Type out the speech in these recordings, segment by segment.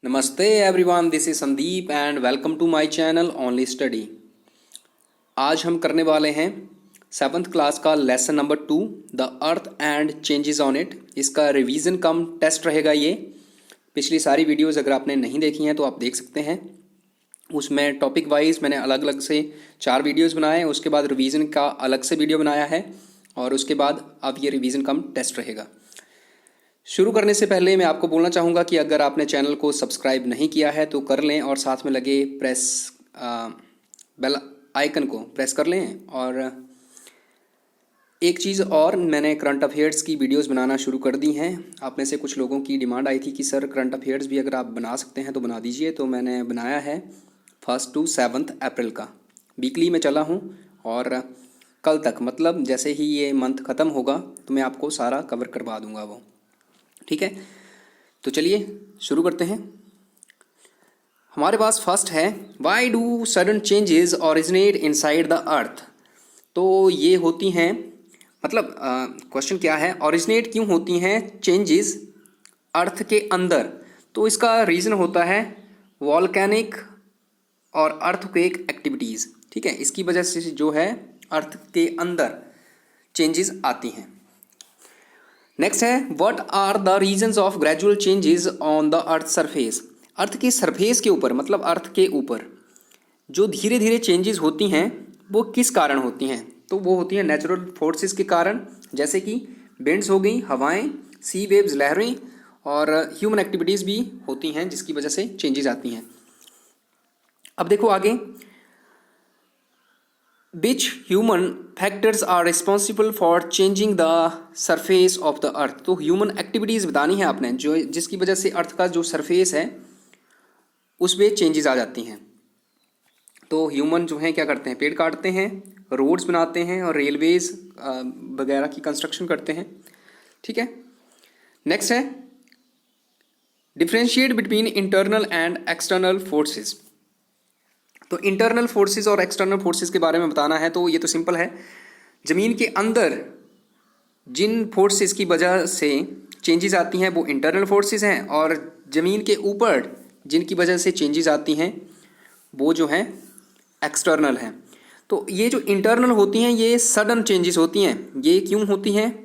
नमस्ते everyone, this is Sandeep and welcome to my channel Only Study. आज हम करने वाले हैं 7th क्लास का lesson number 2 the earth and changes on it. इसका रिवीजन कम टेस्ट रहेगा। ये पिछली सारी वीडियोस अगर आपने नहीं देखी हैं तो आप देख सकते हैं। उसमें टॉपिक वाइज मैंने अलग अलग से 4 वीडियोस बनाए हैं। उसके बाद रिवीजन का अलग से वीडियो बनाया है और उसके बाद अब ये रिवीजन कम टेस्ट रहेगा। शुरू करने से पहले मैं आपको बोलना चाहूँगा कि अगर आपने चैनल को सब्सक्राइब नहीं किया है तो कर लें और साथ में लगे बेल आइकन को प्रेस कर लें। और एक चीज़ और, मैंने करंट अफेयर्स की वीडियोस बनाना शुरू कर दी हैं। आप में से कुछ लोगों की डिमांड आई थी कि सर करंट अफेयर्स भी अगर आप बना सकते हैं तो बना दीजिए। तो मैंने बनाया है 1 to 7 अप्रैल का। वीकली में चला हूँ और कल तक, मतलब जैसे ही ये मंथ ख़त्म होगा तो मैं आपको सारा कवर करवा दूँगा वो। ठीक है, तो चलिए शुरू करते हैं। हमारे पास फर्स्ट है, why do sudden changes originate inside the earth. तो ये होती हैं, मतलब क्वेश्चन क्या है, ओरिजिनेट क्यों होती हैं चेंजेस अर्थ के अंदर। तो इसका रीज़न होता है वॉल्केनिक और अर्थक्वेक एक्टिविटीज़। ठीक है, इसकी वजह से जो है अर्थ के अंदर चेंजेस आती हैं। नेक्स्ट है, what are the reasons of gradual changes on the earth surface. Earth के सरफेस के ऊपर, मतलब अर्थ के ऊपर जो धीरे धीरे चेंजेस होती हैं वो किस कारण होती हैं। तो वो होती हैं नेचुरल फोर्सेस के कारण, जैसे कि विंड्स हो गई, हवाएं, सी वेव्स लहरें, और ह्यूमन एक्टिविटीज़ भी होती हैं जिसकी वजह से चेंजेस आती हैं। अब देखो आगे, Which human factors are responsible for changing the surface of the earth। तो ह्यूमन एक्टिविटीज़ बतानी है आपने, जो जिसकी वजह से अर्थ का जो सरफेस है उसमें चेंजेस आ जाती हैं। तो ह्यूमन जो हैं क्या करते हैं, पेड़ काटते हैं, रोड्स बनाते हैं और रेलवेज वगैरह की कंस्ट्रक्शन करते हैं। ठीक है, नेक्स्ट है, differentiate between internal and external forces. तो इंटरनल फोर्सेस और एक्सटर्नल फोर्सेस के बारे में बताना है। तो ये तो सिंपल है, ज़मीन के अंदर जिन फोर्सेस की वजह से चेंजेस आती हैं वो इंटरनल फोर्सेस हैं, और ज़मीन के ऊपर जिनकी वजह से चेंजेस आती हैं वो जो हैं एक्सटर्नल हैं। तो ये जो इंटरनल होती हैं ये सडन चेंजेस होती हैं। ये क्यों होती हैं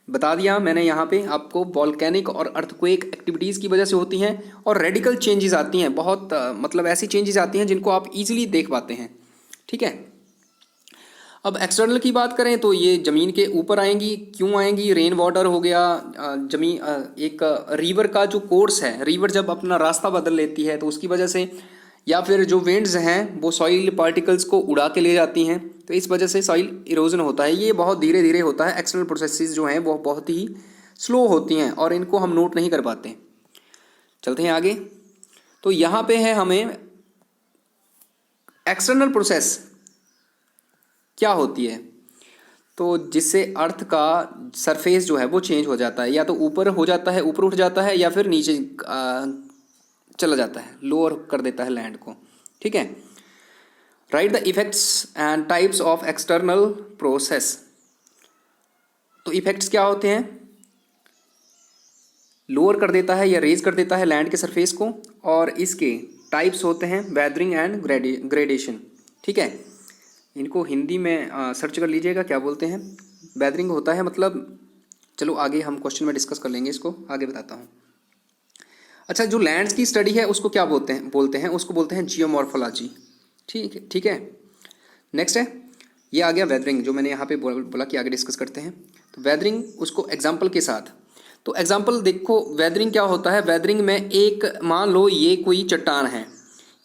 बता दिया मैंने यहाँ पे आपको, वॉल्केनिक और अर्थक्वेक एक्टिविटीज़ की वजह से होती हैं। और रेडिकल चेंजेस आती हैं, बहुत मतलब ऐसी चेंजेस आती हैं जिनको आप इजीली देख पाते हैं। ठीक है, अब एक्सटर्नल की बात करें तो ये ज़मीन के ऊपर आएंगी। क्यों आएंगी, रेन वाटर हो गया, एक रिवर का जो कोर्स है, रिवर जब अपना रास्ता बदल लेती है तो उसकी वजह से, या फिर जो विंड्स हैं वो सॉइल पार्टिकल्स को उड़ा के ले जाती हैं, तो इस वजह से सॉइल इरोजन होता है। ये बहुत धीरे धीरे होता है। एक्सटर्नल प्रोसेसेस जो हैं वो बहुत ही स्लो होती हैं और इनको हम नोट नहीं कर पाते। चलते हैं आगे। तो यहाँ पे है हमें एक्सटर्नल प्रोसेस क्या होती है, तो जिससे अर्थ का सरफेस जो है वो चेंज हो जाता है, या तो ऊपर हो जाता है, ऊपर उठ जाता है, या फिर नीचे चला जाता है, लोअर कर देता है लैंड को। ठीक है, right the effects and types of external process. तो इफेक्ट्स क्या होते हैं, लोअर कर देता है या रेज कर देता है लैंड के सरफेस को, और इसके टाइप्स होते हैं वेदरिंग एंड ग्रेडेशन। ठीक है, इनको हिंदी में सर्च कर लीजिएगा क्या बोलते हैं। वेदरिंग होता है, मतलब चलो आगे हम क्वेश्चन में डिस्कस कर लेंगे, इसको आगे बताता हूँ। अच्छा, जो लैंड्स की स्टडी है उसको क्या बोलते हैं उसको बोलते हैं जियोमॉर्फोलॉजी। ठीक है। नेक्स्ट है, ये आ गया वेदरिंग, जो मैंने यहाँ पे बोला कि आगे डिस्कस करते हैं। तो वेदरिंग, उसको एग्जांपल के साथ। तो एग्जांपल देखो, वेदरिंग क्या होता है। वेदरिंग में एक, मान लो ये कोई चट्टान है,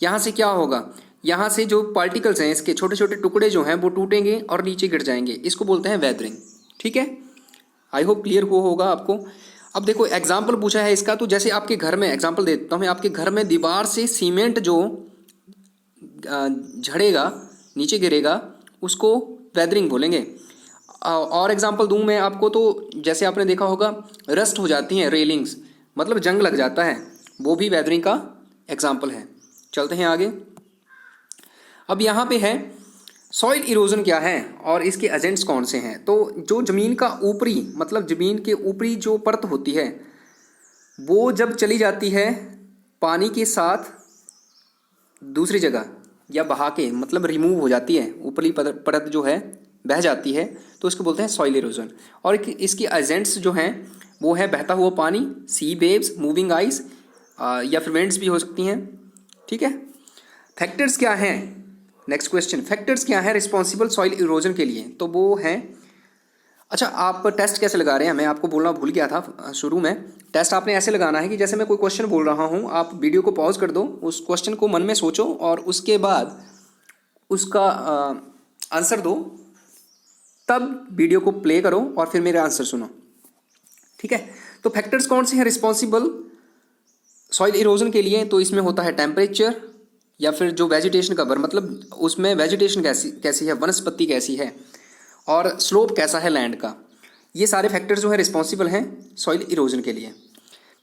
यहाँ से क्या होगा, यहाँ से जो पार्टिकल्स हैं इसके छोटे छोटे टुकड़े जो हैं वो टूटेंगे और नीचे गिर जाएंगे, इसको बोलते हैं वेदरिंग। ठीक है, आई होप क्लियर होगा आपको। अब देखो एग्जाम्पल पूछा है इसका, तो जैसे आपके घर में, एग्जाम्पल देता हूँ मैं, आपके घर में दीवार से सीमेंट जो झड़ेगा, नीचे गिरेगा, उसको वेदरिंग बोलेंगे। और एग्जांपल दूं मैं आपको, तो जैसे आपने देखा होगा रस्ट हो जाती हैं रेलिंग्स, मतलब जंग लग जाता है, वो भी वेदरिंग का एग्जांपल है। चलते हैं आगे। अब यहाँ पे है सॉइल इरोजन क्या है और इसके एजेंट्स कौन से हैं। तो जो ज़मीन का ऊपरी, मतलब ज़मीन के ऊपरी जो परत होती है वो जब चली जाती है पानी के साथ दूसरी जगह या बहा के मतलब रिमूव हो जाती है, ऊपरी परत जो है बह जाती है, तो इसको बोलते हैं सॉइल इरोजन। और इसकी एजेंट्स जो हैं वो है बहता हुआ पानी, सी वेव्स, मूविंग आइस या फिर विंड्स भी हो सकती हैं। ठीक है, फैक्टर्स क्या हैं, नेक्स्ट क्वेश्चन, फैक्टर्स क्या हैं रिस्पॉन्सिबल सॉइल इरोजन के लिए, तो वो हैं, अच्छा आप टेस्ट कैसे लगा रहे हैं, मैं आपको बोलना भूल गया था शुरू में। टेस्ट आपने ऐसे लगाना है कि जैसे मैं कोई क्वेश्चन बोल रहा हूँ, आप वीडियो को पॉज कर दो, उस क्वेश्चन को मन में सोचो और उसके बाद उसका आंसर दो, तब वीडियो को प्ले करो और फिर मेरा आंसर सुनो। ठीक है, तो फैक्टर्स कौन से हैं रिस्पॉन्सिबल सॉइल इरोजन के लिए, तो इसमें होता है टेम्परेचर या फिर जो वेजिटेशन कवर, मतलब उसमें वेजिटेशन कैसी है, वनस्पति कैसी है, और स्लोप कैसा है लैंड का, ये सारे फैक्टर्स जो है रिस्पॉन्सिबल हैं सॉइल इरोजन के लिए।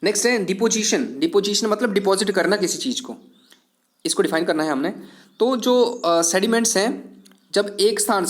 नेक्स्ट है डिपोजिशन। डिपोजिशन मतलब डिपॉजिट करना किसी चीज़ को, इसको डिफाइन करना है हमने। तो जो सेडिमेंट्स हैं जब एक स्थान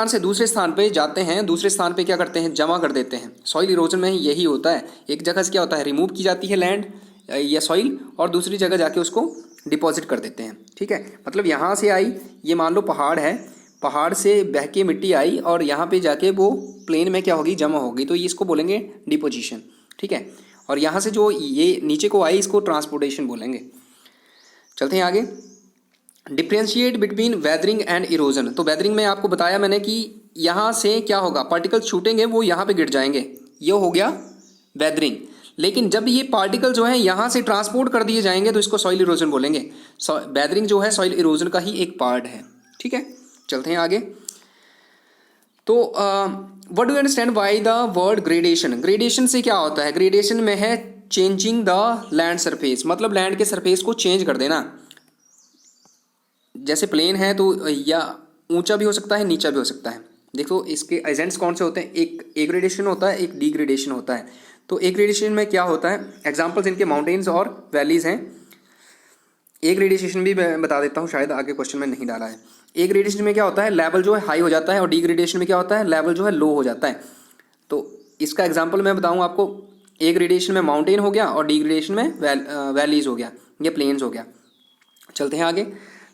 से दूसरे स्थान पे जाते हैं, दूसरे स्थान पे क्या करते हैं, जमा कर देते हैं। सॉइल इरोजन में यही होता है, एक जगह से क्या होता है, रिमूव की जाती है लैंड या सॉइल और दूसरी जगह जाके उसको डिपॉजिट कर देते हैं। ठीक है, मतलब यहाँ से आई, ये मान लो पहाड़ है, पहाड़ से बह के मिट्टी आई और यहाँ पे जाके वो प्लेन में क्या होगी, जमा होगी, तो ये इसको बोलेंगे डिपोजिशन। ठीक है, और यहाँ से जो ये नीचे को आई इसको ट्रांसपोर्टेशन बोलेंगे। चलते हैं आगे, differentiate between weathering and erosion. तो वेदरिंग में आपको बताया मैंने कि यहाँ से क्या होगा, पार्टिकल छूटेंगे वो यहाँ पे गिर जाएंगे, ये हो गया वेदरिंग। लेकिन जब ये पार्टिकल जो है यहाँ से ट्रांसपोर्ट कर दिए जाएंगे तो इसको सॉइल इरोजन बोलेंगे। वेदरिंग जो है सॉइल इरोजन का ही एक पार्ट है। ठीक है, चलते हैं आगे। तो what do you understand by the word gradation. Gradation से क्या होता है, ग्रेडेशन में है चेंजिंग द लैंड सरफेस, मतलब लैंड के सरफेस को चेंज कर देना। जैसे प्लेन है तो या ऊंचा भी हो सकता है, नीचा भी हो सकता है। देखो इसके एजेंट्स कौन से होते हैं, एक ए ग्रेडेशन होता है, एक डी ग्रेडेशन होता है। तो ए ग्रेडेशन में क्या होता है, एग्जांपल्स इनके माउंटेन्स और वैलीज हैं। ए ग्रेडेशन भी मैं बता देता हूँ, शायद आगे क्वेश्चन में नहीं डाला है। ए ग्रेडेशन में क्या होता है, लेवल जो है हाई हो जाता है, और डी ग्रेडेशन में क्या होता है, लेवल जो है लो हो जाता है। तो इसका एग्जाम्पल मैं बताऊँ आपको, ए ग्रेडेशन में माउंटेन हो गया और डी ग्रेडेशन में वैलीज हो गया, ये प्लेन्स हो गया। चलते हैं आगे,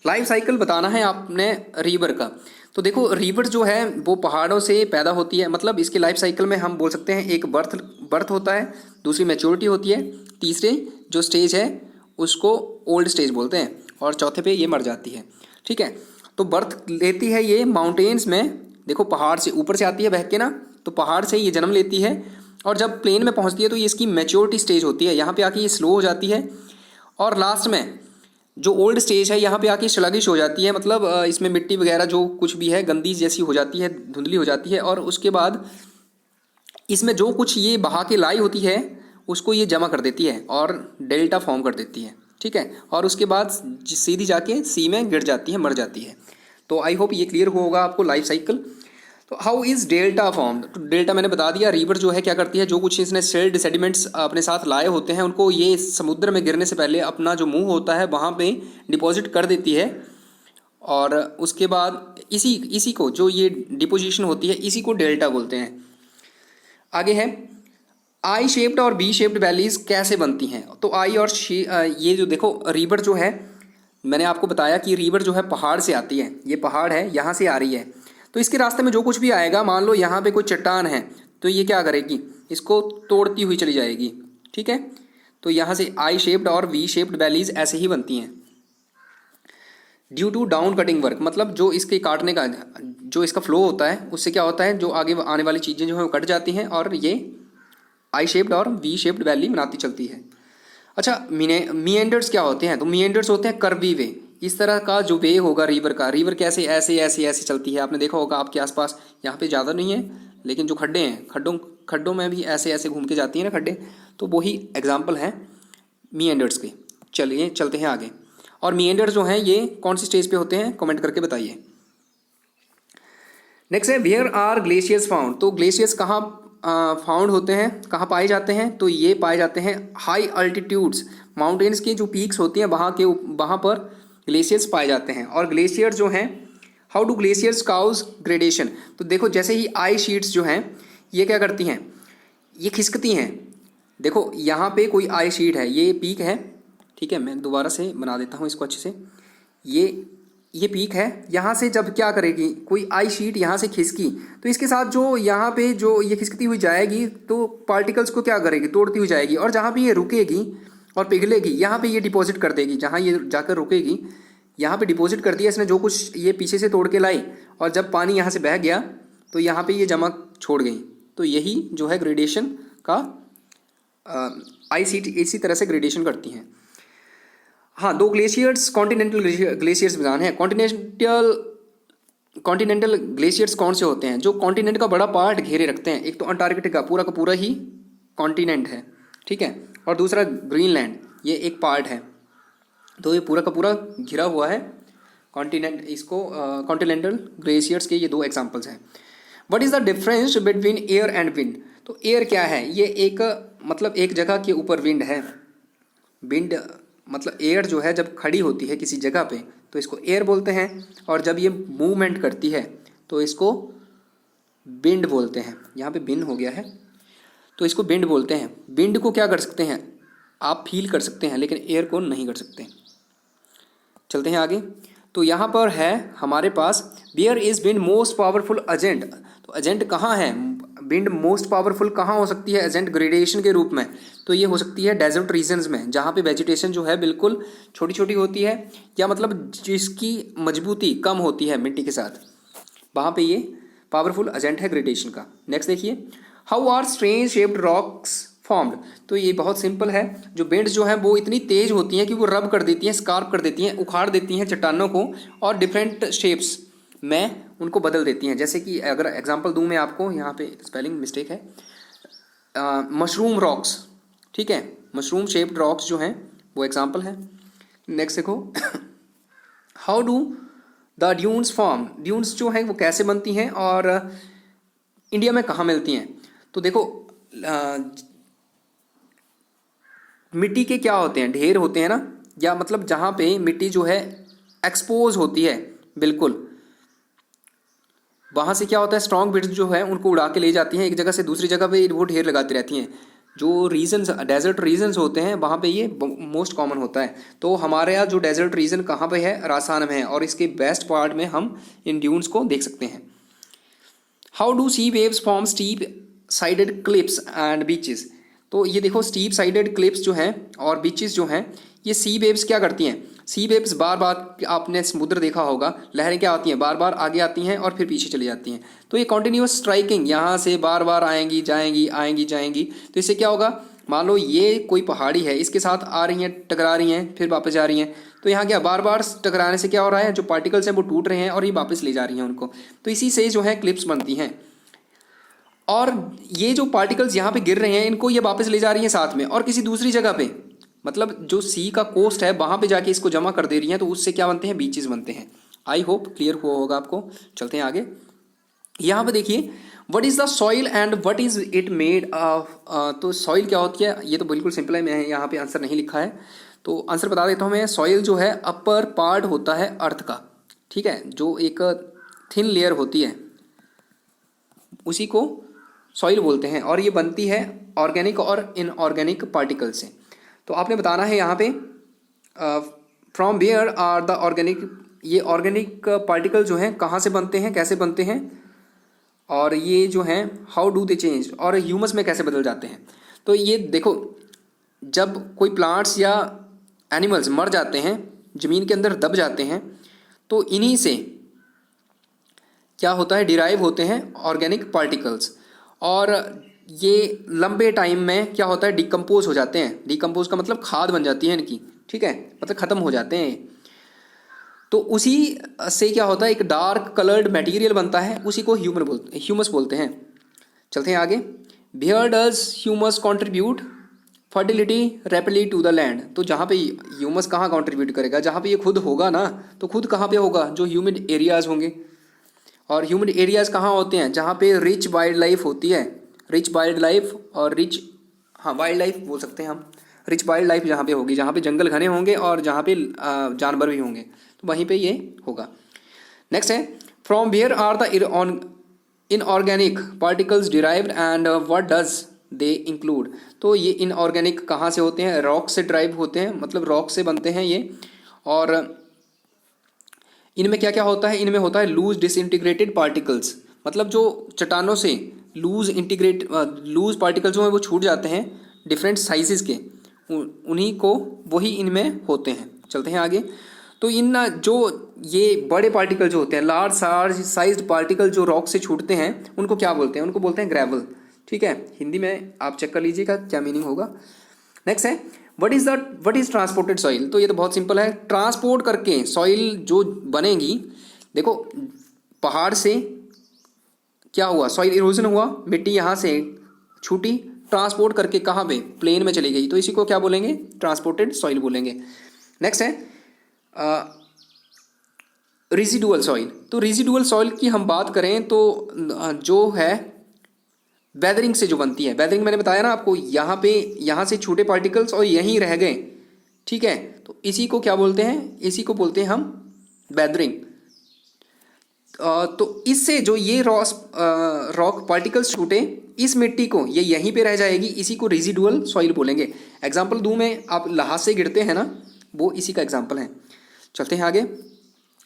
लाइफ साइकिल बताना है आपने रिवर का। तो देखो रिवर जो है वो पहाड़ों से पैदा होती है, मतलब इसके लाइफ साइकिल में हम बोल सकते हैं एक बर्थ होता है, दूसरी मैच्योरिटी होती है, तीसरे जो स्टेज है उसको ओल्ड स्टेज बोलते हैं, और चौथे पे ये मर जाती है। ठीक है, तो बर्थ लेती है ये माउंटेन्स में, देखो पहाड़ से ऊपर से आती है बह के ना, तो पहाड़ से ये जन्म लेती है, और जब प्लेन में पहुंचती है तो ये इसकी मैच्योरिटी स्टेज होती है, यहाँ पे आके ये स्लो हो जाती है, और लास्ट में जो ओल्ड स्टेज है यहाँ पे आके स्लगिश हो जाती है, मतलब इसमें मिट्टी वगैरह जो कुछ भी है गंदी जैसी हो जाती है, धुंधली हो जाती है, और उसके बाद इसमें जो कुछ ये बहा के लाई होती है उसको ये जमा कर देती है और डेल्टा फॉर्म कर देती है। ठीक है, और उसके बाद सीधी जाके सी में गिर जाती है, मर जाती है। तो आई होप ये क्लियर होगा आपको लाइफ साइकिल। तो हाउ इज़ डेल्टा फॉर्म, तो डेल्टा मैंने बता दिया, रिवर जो है क्या करती है, जो कुछ इसने सेल्ड सेडिमेंट्स अपने साथ लाए होते हैं उनको ये समुद्र में गिरने से पहले अपना जो मुंह होता है वहाँ पे डिपॉजिट कर देती है, और उसके बाद इसी को जो ये डिपोजिशन होती है इसी को डेल्टा बोलते हैं। आगे है आई शेप्ड और बी शेप्ड वैलीज कैसे बनती हैं। तो आई और ये जो देखो रिवर जो है, मैंने आपको बताया कि रिवर जो है पहाड़ से आती है, ये पहाड़ है यहाँ से आ रही है, तो इसके रास्ते में जो कुछ भी आएगा, मान लो यहाँ पे कोई चट्टान है तो ये क्या करेगी, इसको तोड़ती हुई चली जाएगी। ठीक है, तो यहाँ से आई शेप्ड और वी शेप्ड वैलीज ऐसे ही बनती हैं। Due to down cutting work, मतलब जो इसके काटने का जो इसका फ्लो होता है उससे क्या होता है, जो आगे आने वाली चीज़ें जो है वो कट जाती हैं और ये आई शेप्ड और वी शेप्ड वैली बनाती चलती है। अच्छा, मीएंडर्स क्या होते हैं, तो मीएंडर्स होते हैं कर्वी वे। इस तरह का जो वे होगा रिवर का, रिवर कैसे ऐसे ऐसे ऐसे चलती है, आपने देखा होगा आपके आसपास, यहाँ पे ज़्यादा नहीं है लेकिन जो खड्डे हैं, खड्डों में भी ऐसे ऐसे घूम के जाती है ना खड्डे, तो वही एग्जाम्पल हैं मीएंडर्स के। चलिए चलते हैं आगे, और मीएंडर्स जो हैं ये कौन सी स्टेज पे होते हैं कमेंट करके बताइए। नेक्स्ट है वेयर आर ग्लेशियर्स फाउंड। तो ग्लेशियर्स कहाँ फाउंड होते हैं, कहाँ पाए जाते हैं, तो ये पाए जाते हैं हाई अल्टीट्यूड्स, माउंटेन्स की जो पीक्स होती हैं वहाँ पर ग्लेशियर्स पाए जाते हैं। और ग्लेशियर जो हैं, how do glaciers cause gradation. तो देखो जैसे ही आई शीट्स जो हैं ये क्या करती हैं, ये खिसकती हैं, देखो यहाँ पे कोई आई शीट है, ये पीक है, ठीक है, मैं दोबारा से बना देता हूँ इसको अच्छे से। ये पीक है, यहाँ से जब क्या करेगी, कोई आई शीट यहाँ से खिसकी तो इसके साथ जो यहाँ पे जो ये खिसकती हुई जाएगी तो पार्टिकल्स को क्या करेगी, तोड़ती हुई जाएगी, और जहाँ पे ये रुकेगी और पिघलेगी यहाँ पे ये डिपॉजिट कर देगी, जहाँ ये जाकर रुकेगी यहाँ पे डिपॉजिट कर दिया इसने जो कुछ ये पीछे से तोड़ के लाई, और जब पानी यहाँ से बह गया तो यहाँ पे ये जमा छोड़ गई। तो यही जो है ग्रेडेशन का आई शीट इसी तरह से ग्रेडेशन करती हैं। हाँ, दो ग्लेशियर्स कॉन्टिनेंटल ग्लेशियर्स बताने हैं। कॉन्टिनेंटल ग्लेशियर्स कौन से होते हैं, जो कॉन्टिनेंट का बड़ा पार्ट घेरे रखते हैं। एक तो अंटार्कटिका पूरा का पूरा ही कॉन्टिनेंट है, ठीक है, और दूसरा ग्रीनलैंड, ये एक पार्ट है। तो ये पूरा का पूरा घिरा हुआ है कॉन्टिनेंट, इसको कॉन्टिनेंटल ग्लेशियर्स के ये दो एग्जांपल्स हैं। What is the difference between air and wind. तो एयर क्या है, ये एक मतलब एक जगह के ऊपर विंड है। विंड मतलब एयर जो है जब खड़ी होती है किसी जगह पे तो इसको एयर बोलते हैं, और जब ये मूवमेंट करती है तो इसको विंड बोलते हैं। यहाँ पे विंड हो गया है तो इसको विंड बोलते हैं। विंड को क्या कर सकते हैं आप, फील कर सकते हैं, लेकिन एयर को नहीं कर सकते। चलते हैं आगे। तो यहाँ पर है हमारे पास where is wind most powerful agent. तो एजेंट कहाँ है, विंड मोस्ट पावरफुल कहाँ हो सकती है एजेंट ग्रेडेशन के रूप में। तो ये हो सकती है डेजर्ट रीजन्स में, जहाँ पे वेजिटेशन जो है बिल्कुल छोटी छोटी होती है, या मतलब जिसकी मजबूती कम होती है मिट्टी के साथ, वहाँ पे ये पावरफुल एजेंट है ग्रेडेशन का। नेक्स्ट देखिए, how are strange shaped rocks formed. तो ये बहुत सिंपल है, जो बेंड्स जो हैं वो इतनी तेज होती हैं कि वो रब कर देती हैं, स्कार्प कर देती हैं, उखाड़ देती हैं चट्टानों को, और डिफरेंट शेप्स में उनको बदल देती हैं। जैसे कि अगर एग्जांपल दूं मैं आपको, यहाँ पे स्पेलिंग मिस्टेक है, मशरूम रॉक्स, ठीक है, मशरूम शेप्ड रॉक्स जो हैं वो एग्जांपल है। नेक्स्ट देखो, how do the dunes form. Dunes जो हैं वो कैसे बनती हैं और इंडिया में कहाँ मिलती हैं। तो देखो मिट्टी के क्या होते हैं, ढेर होते हैं ना, या मतलब जहाँ पे मिट्टी जो है एक्सपोज होती है बिल्कुल, वहाँ से क्या होता है स्ट्रॉन्ग विंड्स जो है उनको उड़ा के ले जाती हैं एक जगह से दूसरी जगह पे, वो ढेर लगाती रहती हैं। जो रीजन्स डेजर्ट रीजन्स होते हैं वहाँ पे ये मोस्ट कॉमन होता है। तो हमारे यहाँ जो डेजर्ट रीजन कहाँ पे है, राजस्थान में है, और इसके बेस्ट पार्ट में हम इन ड्यून्स को देख सकते हैं। How do sea waves form steep sided cliffs and beaches. तो ये देखो स्टीप साइडेड क्लिप्स जो हैं और बीचेस जो हैं, ये सी वेव्स क्या करती हैं, सी वेव्स बार बार, आपने समुद्र देखा होगा, लहरें क्या आती हैं, बार बार आगे आती हैं और फिर पीछे चली जाती हैं। तो ये कॉन्टिन्यूस स्ट्राइकिंग यहाँ से बार बार आएंगी जाएंगी आएंगी जाएंगी। तो इससे क्या होगा, मान लो ये कोई पहाड़ी है, इसके साथ आ रही हैं, टकरा रही हैं, फिर वापस जा रही हैं। तो यहाँ क्या बार बार टकराने से क्या हो रहा है, जो पार्टिकल्स हैं वो टूट रहे हैं और ये वापस ले जा रही हैं उनको। तो इसी से जो है क्लिप्स बनती हैं, और ये जो पार्टिकल्स यहाँ पे गिर रहे हैं इनको ये वापस ले जा रही हैं साथ में, और किसी दूसरी जगह पे, मतलब जो सी का कोस्ट है वहाँ पे जाके इसको जमा कर दे रही हैं। तो उससे क्या बनते हैं, बीचेस बनते हैं। आई होप क्लियर हुआ होगा आपको। चलते हैं आगे। यहाँ पे देखिए, what is the soil and what is it made of. तो सॉइल क्या होती है, ये तो बिल्कुल सिंपल है, मैं यहाँ पे आंसर नहीं लिखा है तो आंसर बता देता हूँ मैं। सॉइल जो है अपर पार्ट होता है अर्थ का, ठीक है, जो एक थिन लेयर होती है उसी को सॉइल बोलते हैं, और ये बनती है ऑर्गेनिक और इनऑर्गेनिक पार्टिकल से। तो आपने बताना है यहाँ पे from where are the organic, ये ऑर्गेनिक पार्टिकल जो हैं कहाँ से बनते हैं, कैसे बनते हैं, और ये जो हैं हाउ डू दे चेंज, और ह्यूमस में कैसे बदल जाते हैं। तो ये देखो, जब कोई प्लांट्स या एनिमल्स मर जाते हैं, ज़मीन के अंदर दब जाते हैं, तो इन्हीं से क्या होता है, डिराइव होते हैं ऑर्गेनिक पार्टिकल्स, और ये लंबे टाइम में क्या होता है, डिकम्पोज हो जाते हैं। डिकम्पोज का मतलब खाद बन जाती है इनकी, ठीक है, मतलब ख़त्म हो जाते हैं। तो उसी से क्या होता है, एक डार्क कलर्ड मटेरियल बनता है, उसी को ह्यूमस बोलते हैं। चलते हैं आगे। Where does humus contribute fertility rapidly to the land. तो जहाँ पे ह्यूमस कहाँ कॉन्ट्रीब्यूट करेगा, जहाँ पे ये खुद होगा ना, तो खुद कहाँ पे होगा, जो ह्यूमिड एरियाज़ होंगे। और ह्यूमिड एरियाज़ कहाँ होते हैं, जहाँ पे रिच वाइल्ड लाइफ होती है, रिच वाइल्ड लाइफ और रिच, हाँ वाइल्ड लाइफ बोल सकते हैं हम, रिच वाइल्ड लाइफ जहाँ पे होगी, जहाँ पे जंगल घने होंगे और जहाँ पे जानवर भी होंगे, तो वहीं पे ये होगा। नेक्स्ट है, from where are the inorganic particles derived and what does they include, तो ये इनऑर्गेनिक कहाँ से होते हैं, रॉक से ड्राइव होते हैं, मतलब रॉक से बनते हैं ये। और इनमें क्या क्या होता है, इनमें होता है लूज डिसइंटीग्रेटेड पार्टिकल्स, मतलब जो चट्टानों से लूज पार्टिकल्स जो हैं वो छूट जाते हैं डिफरेंट साइजेस के, उन्हीं को वही इनमें होते हैं। चलते हैं आगे। तो इन जो ये बड़े पार्टिकल जो होते हैं, लार्ज साइज्ड पार्टिकल जो रॉक से छूटते हैं, उनको क्या बोलते हैं, उनको बोलते हैं ग्रेवल। ठीक है, हिंदी में आप चेक कर लीजिएगा क्या मीनिंग होगा। नेक्स्ट है व्हाट इज ट्रांसपोर्टेड सॉइल। तो ये तो बहुत सिंपल है, ट्रांसपोर्ट करके सॉइल जो बनेगी, देखो पहाड़ से क्या हुआ, सॉइल इरोजन हुआ, मिट्टी यहाँ से छूटी, ट्रांसपोर्ट करके कहाँ पे, प्लेन में चली गई, तो इसी को क्या बोलेंगे, ट्रांसपोर्टेड सॉइल बोलेंगे। नेक्स्ट है रेजिडुअल सॉइल। तो रेजिडुअल सॉइल की हम बात करें तो जो है वेदरिंग से जो बनती है, वेदरिंग मैंने बताया ना आपको, यहाँ से छोटे पार्टिकल्स और यहीं रह गए। ठीक है, तो इसी को क्या बोलते हैं, इसी को बोलते हैं हम वेदरिंग। तो इससे जो ये रॉक पार्टिकल्स छूटे, इस मिट्टी को ये यहीं पे रह जाएगी, इसी को रेजिडुअल सॉइल बोलेंगे। एग्जाम्पल दूं मैं, आप ल्हास से गिरते हैं ना, वो इसी का एग्जाम्पल है। चलते हैं आगे।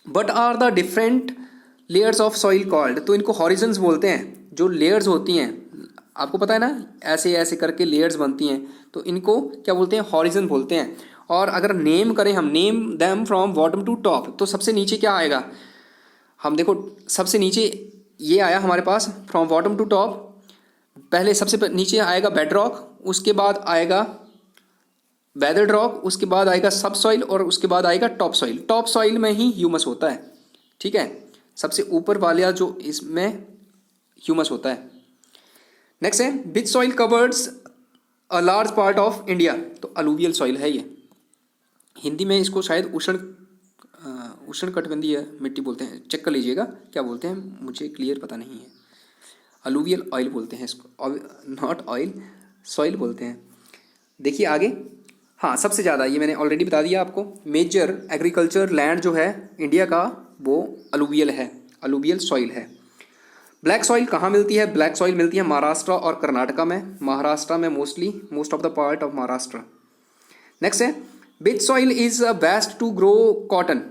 What are the different layers of soil called. तो इनको हॉरिजन्स बोलते हैं, जो लेयर्स होती हैं, आपको पता है ना, ऐसे ऐसे करके लेयर्स बनती हैं, तो इनको क्या बोलते हैं, हॉरिजन बोलते हैं। और अगर नेम करें हम, name them from bottom to top, तो सबसे नीचे क्या आएगा, हम देखो सबसे नीचे ये आया हमारे पास फ्रॉम बॉटम टू टॉप, पहले सबसे नीचे आएगा बेड रॉक, उसके बाद आएगा वेदर्ड रॉक, उसके बाद आएगा सब सॉइल, और उसके बाद आएगा टॉप सॉइल। टॉप सॉइल में ही ह्यूमस होता है। ठीक है, सबसे ऊपर वाला जो इसमें ह्यूमस होता है। नेक्स्ट है which soil covers a large part of India. तो अलूवियल सॉइल है ये, हिंदी में इसको शायद उष्ण कटिबंधीय मिट्टी बोलते हैं, चेक कर लीजिएगा क्या बोलते हैं, मुझे क्लियर पता नहीं है। अलूवियल ऑयल बोलते हैं इसको, नॉट ऑयल, सॉइल बोलते हैं। देखिए आगे, हाँ सबसे ज़्यादा, ये मैंने ऑलरेडी बता दिया आपको, मेजर एग्रीकल्चर लैंड जो है इंडिया का वो अलूवियल है, अलूवियल सॉइल है। ब्लैक सॉइल कहाँ मिलती है, ब्लैक सॉइल मिलती है महाराष्ट्र और कर्नाटका में, महाराष्ट्र में most of the part of Maharashtra. Next है which soil is best to grow cotton.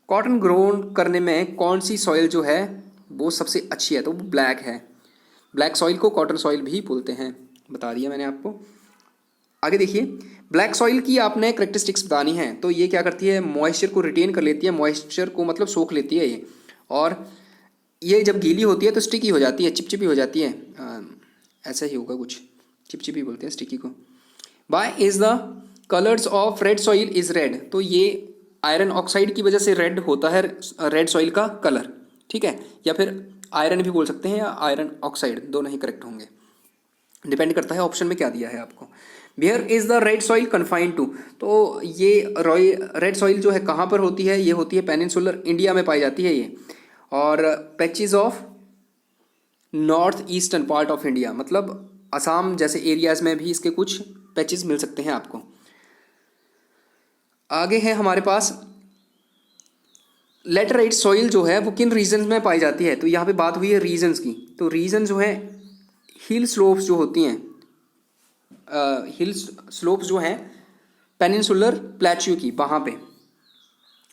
Cotton grow करने में कौन सी सॉइल जो है वो सबसे अच्छी है, तो वो ब्लैक है। ब्लैक सॉइल को कॉटन सॉइल भी बोलते हैं, बता दिया मैंने आपको। आगे देखिए, ब्लैक सॉइल की आपने करेक्टरिस्टिक्स बतानी है। तो ये क्या करती है, मॉइस्चर को रिटेन कर लेती है, मॉइस्चर को मतलब सोख लेती है ये, और ये जब गीली होती है तो स्टिकी हो जाती है, चिपचिपी हो जाती है, ऐसा ही होगा कुछ, चिपचिपी बोलते हैं स्टिकी को। Why is the colours of red soil is red. तो ये आयरन ऑक्साइड की वजह से रेड होता है, रेड सॉइल का कलर। ठीक है, या फिर आयरन भी बोल सकते हैं, या आयरन ऑक्साइड, दोनों ही करेक्ट होंगे, डिपेंड करता है ऑप्शन में क्या दिया है आपको। Where is the red soil confined to. तो ये रेड सॉइल जो है कहाँ पर होती है, ये होती है पेनिनसुलर इंडिया में पाई जाती है ये, और patches of north eastern part of India, मतलब असम जैसे एरियाज में भी इसके कुछ पैचेस मिल सकते हैं आपको। आगे है हमारे पास लेटराइट सॉइल जो है वो किन रीजन्स में पाई जाती है। तो यहाँ पे बात हुई है रीजन्स की, तो रीजन जो है हिल स्लोप्स जो होती हैं, हिल स्लोप्स जो हैं पेनिनसुलर प्लेट्यू की, वहाँ पे।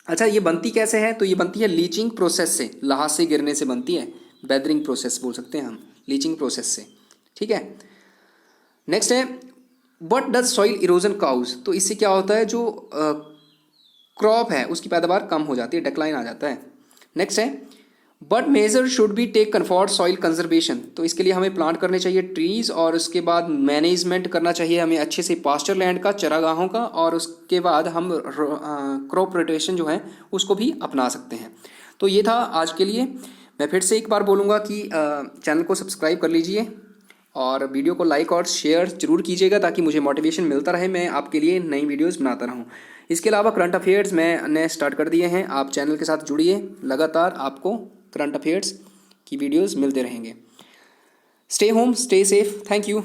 अच्छा, ये बनती कैसे है, तो ये बनती है लीचिंग प्रोसेस से, ल्हास से गिरने से बनती है, वेदरिंग प्रोसेस बोल सकते हैं हम, लीचिंग प्रोसेस से। ठीक है, नेक्स्ट है what does soil erosion cause. तो इससे क्या होता है, जो क्रॉप है उसकी पैदावार कम हो जाती है, डिक्लाइन आ जाता है। नेक्स्ट है what measure should be taken for soil conservation. तो इसके लिए हमें प्लांट करने चाहिए ट्रीज, और उसके बाद मैनेजमेंट करना चाहिए हमें अच्छे से पास्चर लैंड का, चरागाहों का, और उसके बाद हम क्रॉप रोटेशन जो है उसको भी अपना सकते हैं। तो ये था आज के लिए। मैं फिर से एक बार बोलूँगा कि चैनल को सब्सक्राइब कर लीजिए, और वीडियो को लाइक और शेयर जरूर कीजिएगा, ताकि मुझे मोटिवेशन मिलता रहे, मैं आपके लिए नई वीडियोस बनाता रहूं। इसके अलावा करंट अफेयर्स मैंने स्टार्ट कर दिए हैं, आप चैनल के साथ जुड़िए, लगातार आपको करंट अफेयर्स की वीडियोस मिलते रहेंगे। Stay home, stay safe, thank you.